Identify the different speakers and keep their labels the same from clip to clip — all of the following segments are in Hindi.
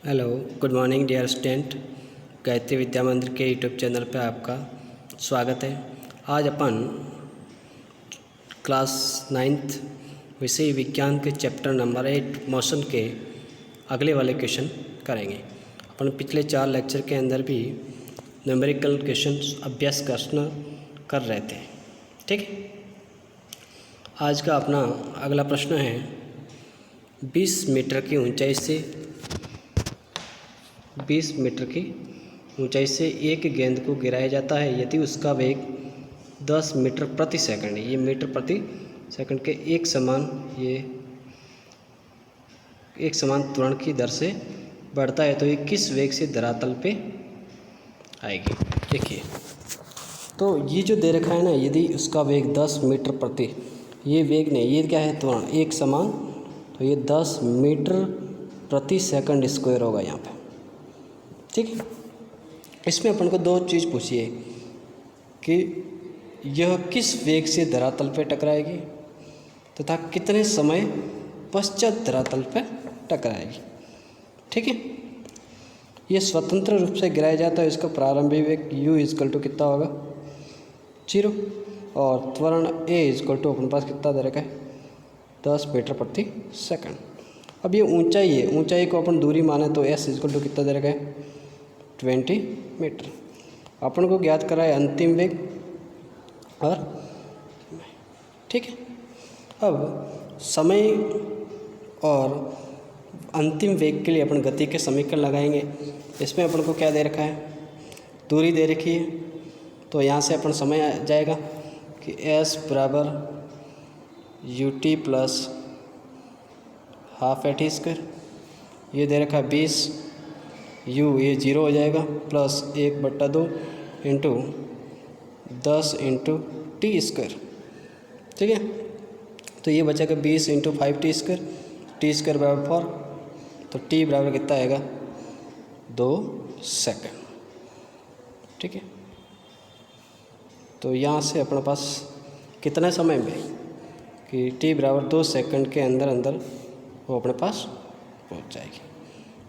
Speaker 1: Hello, good morning dear student. Gayatri Vidya Mandir के यूट्यूब चैनल पे आपका स्वागत है। आज अपन क्लास 9th विषय विज्ञान के चैप्टर नंबर 8 मोशन के अगले वाले क्वेश्चन करेंगे। अपन पिछले 4 लेक्चर के अंदर भी न्यूमेरिकल क्वेश्चन अभ्यास कर रहे थे। ठीक, आज का अपना अगला प्रश्न है 20 मीटर की ऊंचाई से एक गेंद को गिराया जाता है यदि उसका वेग 10 मीटर प्रति सेकंड है। ये मीटर प्रति सेकंड के एक समान त्वरण की दर से बढ़ता है तो ये किस वेग से धरातल पे आएगी। देखिए, तो ये जो दे रखा है ना, यदि उसका वेग 10 मीटर प्रति, ये वेग नहीं, ये क्या है, त्वरण एक समान, तो ये 10 मीटर प्रति सेकंड स्क्वायर होगा यहाँ पे। ठीक है, इसमें अपन को दो चीज़ पूछिए कि यह किस वेग से धरातल पर टकराएगी तथा कितने समय पश्चात धरातल पर टकराएगी। ठीक है, ये स्वतंत्र रूप से गिराया जाता है, इसका प्रारंभिक वेग u इजकल टू कितना होगा 0 और त्वरण a इजकल टू अपने पास कितना दे रखा है 10 मीटर प्रति सेकंड। अब ये ऊंचाई है, ऊंचाई को अपन दूरी माने तो s इजकल टू कितना दे रखा है 20 मीटर। अपन को ज्ञात करा है अंतिम वेग और, ठीक है, अब समय और अंतिम वेग के लिए अपन गति के समीकरण लगाएंगे। इसमें अपन को क्या दे रखा है, दूरी दे रखी है, तो यहाँ से अपन समय आ जाएगा कि s बराबर ut plus half at square, ये दे रखा है 20, u ये 0 हो जाएगा, plus 1/2 into 10 into T square. ठीक है, तो ये बचेगा 20 into 5t square, T square बराबर 4, तो t बराबर कितना आएगा 2 सेकंड। ठीक है, तो यहाँ से अपने पास कितने समय में कि t बराबर 2 सेकंड के अंदर अंदर वो अपने पास पहुँच जाएगी।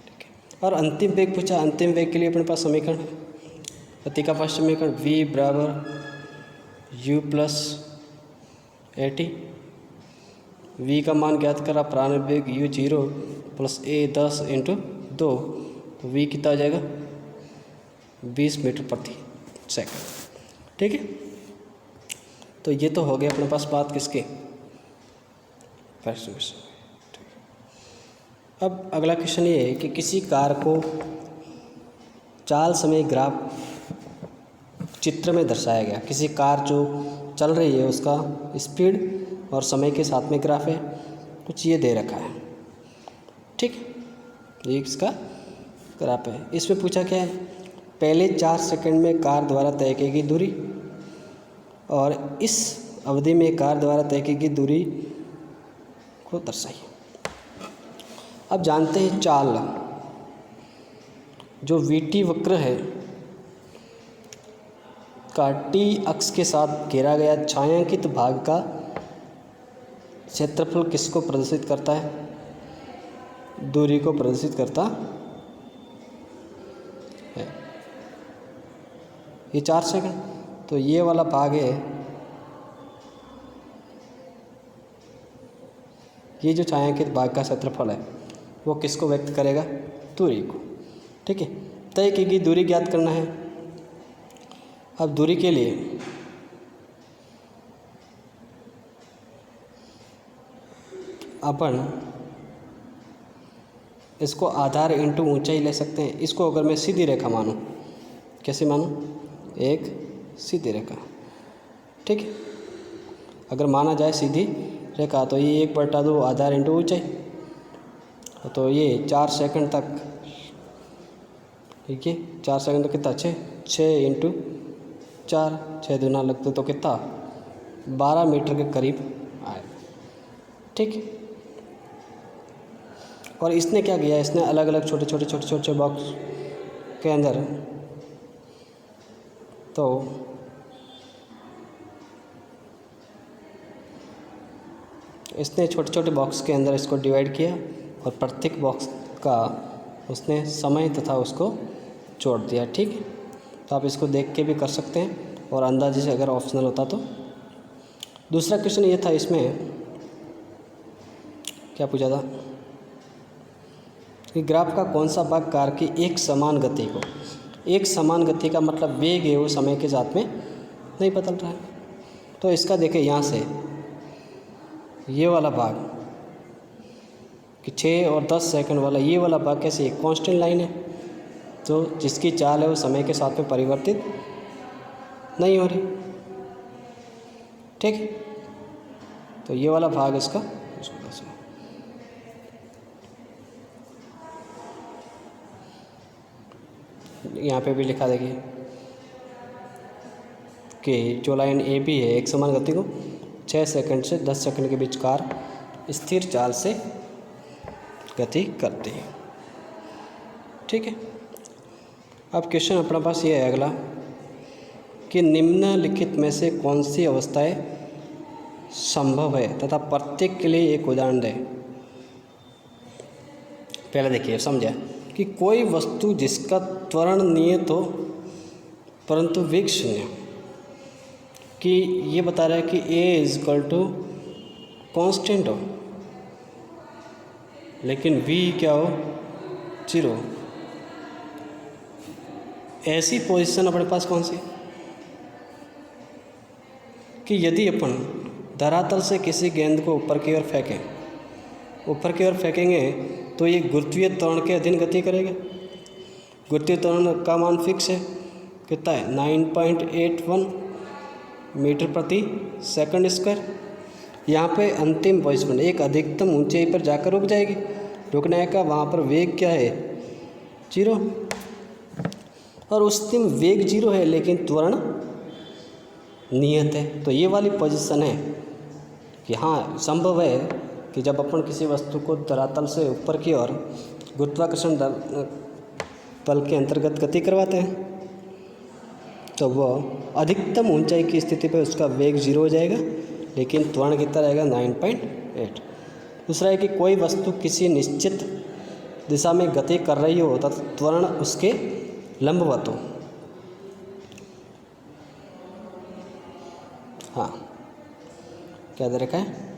Speaker 1: ठीक है, और अंतिम वेग पूछा, अंतिम वेग के लिए अपने पास समीकरण है, गति का फर्स्ट समीकरण v बराबर u plus A T, v का मान ज्ञात करा, प्रारंभिक वेग u 0 प्लस a 10 इंटू 2, तो v कितना आ जाएगा 20 मीटर प्रति सेकंड। ठीक है, तो ये तो हो गया अपने पास बात किसकी, फर्स्ट क्वेश्चन। अब अगला क्वेश्चन ये है कि किसी कार को चाल समय ग्राफ चित्र में दर्शाया गया। किसी कार जो चल रही है उसका स्पीड और समय के साथ में ग्राफ है, कुछ ये दे रखा है। ठीक, ये इसका ग्राफ है। इसमें पूछा क्या है, पहले 4 सेकंड में कार द्वारा तय की गई दूरी और इस अवधि में कार द्वारा तय की गई दूरी को दर्शाइए। अब जानते हैं चाल, जो वीटी वक्र है का टी अक्ष के साथ घेरा गया छायांकित भाग का क्षेत्रफल किसको प्रदर्शित करता है, दूरी को प्रदर्शित करता है। ये 4 सेकंड, तो ये वाला भाग है, ये जो छायांकित भाग का क्षेत्रफल है वो किसको व्यक्त करेगा, दूरी को। ठीक है, तय की गई दूरी ज्ञात करना है। अब दूरी के लिए अपन इसको आधार इंटू ऊंचाई ले सकते हैं। इसको अगर मैं सीधी रेखा मानूं, कैसे मानूं, एक सीधी रेखा। ठीक है, अगर माना जाए सीधी रेखा तो ये 1/2 आधार इंटू ऊंचाई, तो ये 4 सेकंड तक, ठीक है, 4 सेकंड तो कितना 6 इंटू 4, 6 दूना लगते तो कितना 12 मीटर के करीब आएगा। ठीक, और इसने क्या किया, इसने अलग अलग छोटे छोटे बॉक्स के अंदर, तो इसने छोटे छोटे बॉक्स के अंदर इसको डिवाइड किया और प्रत्येक बॉक्स का उसने समय तथा उसको जोड़ दिया। ठीक, तो आप इसको देख के भी कर सकते हैं और अंदाजे से अगर ऑप्शनल होता तो। दूसरा क्वेश्चन ये था, इसमें क्या पूछा था कि ग्राफ का कौन सा भाग कार की एक समान गति को, एक समान गति का मतलब वेग है वो समय के साथ में नहीं बदल रहा है। तो इसका देखिए यहाँ से ये वाला भाग कि 6 और 10 सेकंड वाला ये वाला भाग कैसे एक कांस्टेंट लाइन है, तो जिसकी चाल है वो समय के साथ में परिवर्तित नहीं हो रही। ठीक, तो ये वाला भाग इसका यहाँ पे भी लिखा देखिए कि जो लाइन ए बी है एक समान गति को 6 सेकंड से 10 सेकंड के बीच कार स्थिर चाल से गति करती है। ठीक है, अब क्वेश्चन अपने पास ये है अगला कि निम्नलिखित में से कौन सी अवस्थाएं संभव है तथा प्रत्येक के लिए एक उदाहरण दें। पहले देखिए समझे कि कोई वस्तु जिसका त्वरण नियत हो परंतु वेग शून्य, कि ये बता रहा है कि a = कांस्टेंट हो लेकिन v क्या हो 0। ऐसी पोजीशन अपने पास कौन सी कि यदि अपन धरातल से किसी गेंद को ऊपर की ओर फेंकेंगे तो ये गुरुत्वीय त्वरण के अधीन गति करेगा। गुरुत्वीय त्वरण का मान फिक्स है, कितना है 9.81 मीटर प्रति सेकंड स्क्वायर। यहाँ पे अंतिम पोजीशन एक अधिकतम ऊंचाई पर जाकर रुक जाएगी, रुकने का वहाँ पर वेग क्या है 0, और उस दिन वेग 0 है लेकिन त्वरण नियत है। तो ये वाली पोजीशन है कि हाँ संभव है कि जब अपन किसी वस्तु को धरातल से ऊपर की ओर गुरुत्वाकर्षण बल के अंतर्गत गति करवाते हैं तो वह अधिकतम ऊंचाई की स्थिति पर उसका वेग 0 हो जाएगा लेकिन त्वरण कितना रहेगा 9.8। दूसरा है कि कोई वस्तु किसी निश्चित दिशा में गति कर रही हो तथा त्वरण उसके लंबवत हो। हाँ, क्या दे रखा है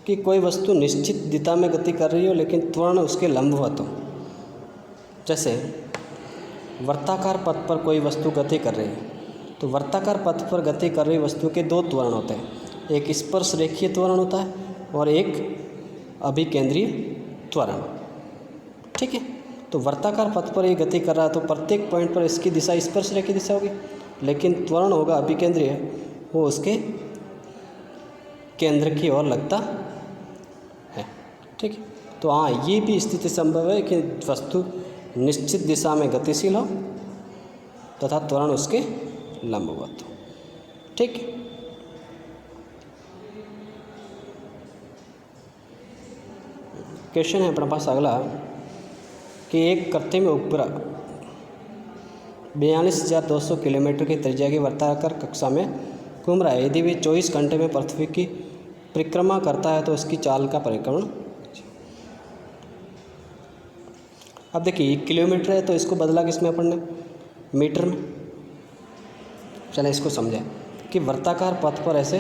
Speaker 1: कि कोई वस्तु निश्चित दिशा में गति कर रही हो लेकिन त्वरण उसके लंबवत हो। जैसे वर्ताकार पथ पर कोई वस्तु गति कर रही है तो वर्ताकार पथ पर गति कर रही वस्तु के दो त्वरण होते हैं, एक स्पर्श रेखीय त्वरण होता है और एक अभिकेंद्रीय त्वरण। ठीक है, तो वर्ताकार पथ पर ये गति कर रहा है तो प्रत्येक पॉइंट पर इसकी दिशा स्पर्श रेखीय दिशा होगी, लेकिन त्वरण होगा अभिकेंद्रीय, वो उसके केंद्र की ओर लगता है। ठीक है, तो हाँ ये भी स्थिति संभव है कि वस्तु निश्चित दिशा में गतिशील हो तथा त्वरण उसके लंबवत हो। ठीक, क्वेश्चन है अपने पास अगला कि एक कृत्रिम उपग्रह 42,200 किलोमीटर की त्रिज्या की वर्ताकार कक्षा में घूम रहा है। यदि वे 24 घंटे में पृथ्वी की परिक्रमा करता है तो उसकी चाल का परिक्रमण। अब देखिए किलोमीटर है तो इसको बदला किसमें अपन ने मीटर में। चले इसको समझें कि वर्ताकार पथ पर ऐसे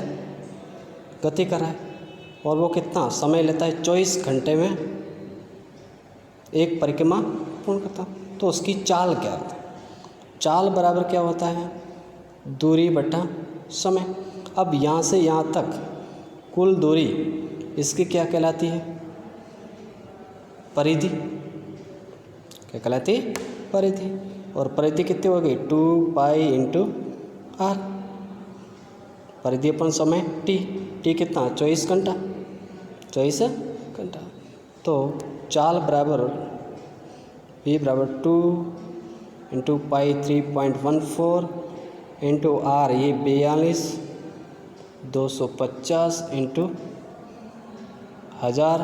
Speaker 1: गति कर रहा है और वो कितना समय लेता है 24 घंटे में एक परिक्रमा पूर्ण करता, तो उसकी चाल क्या होता है। चाल बराबर क्या होता है दूरी बटा समय। अब यहाँ से यहाँ तक कुल दूरी इसकी क्या कहलाती है परिधि। क्या कहलाती है परिधि, और परिधि कितनी होगी 2π × r। परिधि अपन समय t कितना 24 घंटा 24 घंटा। तो चाल बराबर v बराबर 2 × π 3.14 × r ये 42,250 × 1000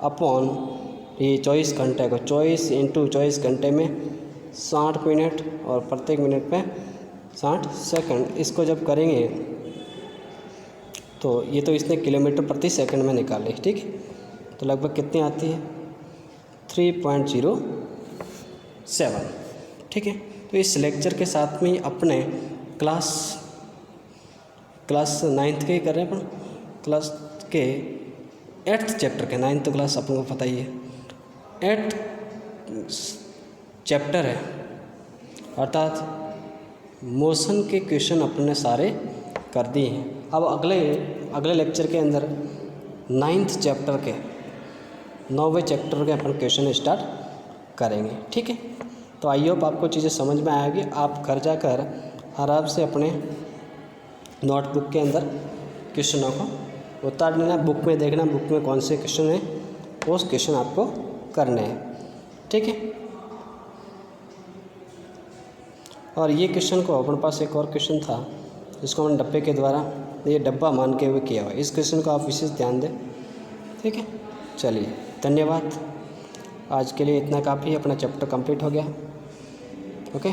Speaker 1: अपॉन ये 24 घंटे को 24 × 24 घंटे में 60 मिनट और प्रत्येक मिनट में 60 सेकंड। इसको जब करेंगे तो ये तो इसने किलोमीटर प्रति सेकंड में निकाले। ठीक है, तो लगभग कितनी आती है 3.0 7। ठीक है, तो इस लेक्चर के साथ में अपने क्लास 9th के ही कर रहे हैं अपन, क्लास के 8th चैप्टर के, 9th तो क्लास अपन को पता ही है, 8th चैप्टर है, अर्थात मोशन के क्वेश्चन अपने सारे कर दिए हैं। अब अगले लेक्चर के अंदर 9th चैप्टर के 9वें चैप्टर के अपन क्वेश्चन स्टार्ट करेंगे। ठीक है, तो आई होप आपको चीज़ें समझ में आएगी। आप घर जाकर आराम से अपने नोटबुक के अंदर क्वेश्चनों को उतार लेना, बुक में देखना, बुक में कौन से क्वेश्चन हैं उस क्वेश्चन आपको करने हैं। ठीक है, और ये क्वेश्चन को अपने पास एक और क्वेश्चन था जिसको हमने डब्बे के द्वारा ये डब्बा मान के हुए किया हुआ है, इस क्वेश्चन को आप विशेष ध्यान दें। ठीक है, चलिए धन्यवाद, आज के लिए इतना काफ़ी, अपना चैप्टर कंप्लीट हो गया। ओके।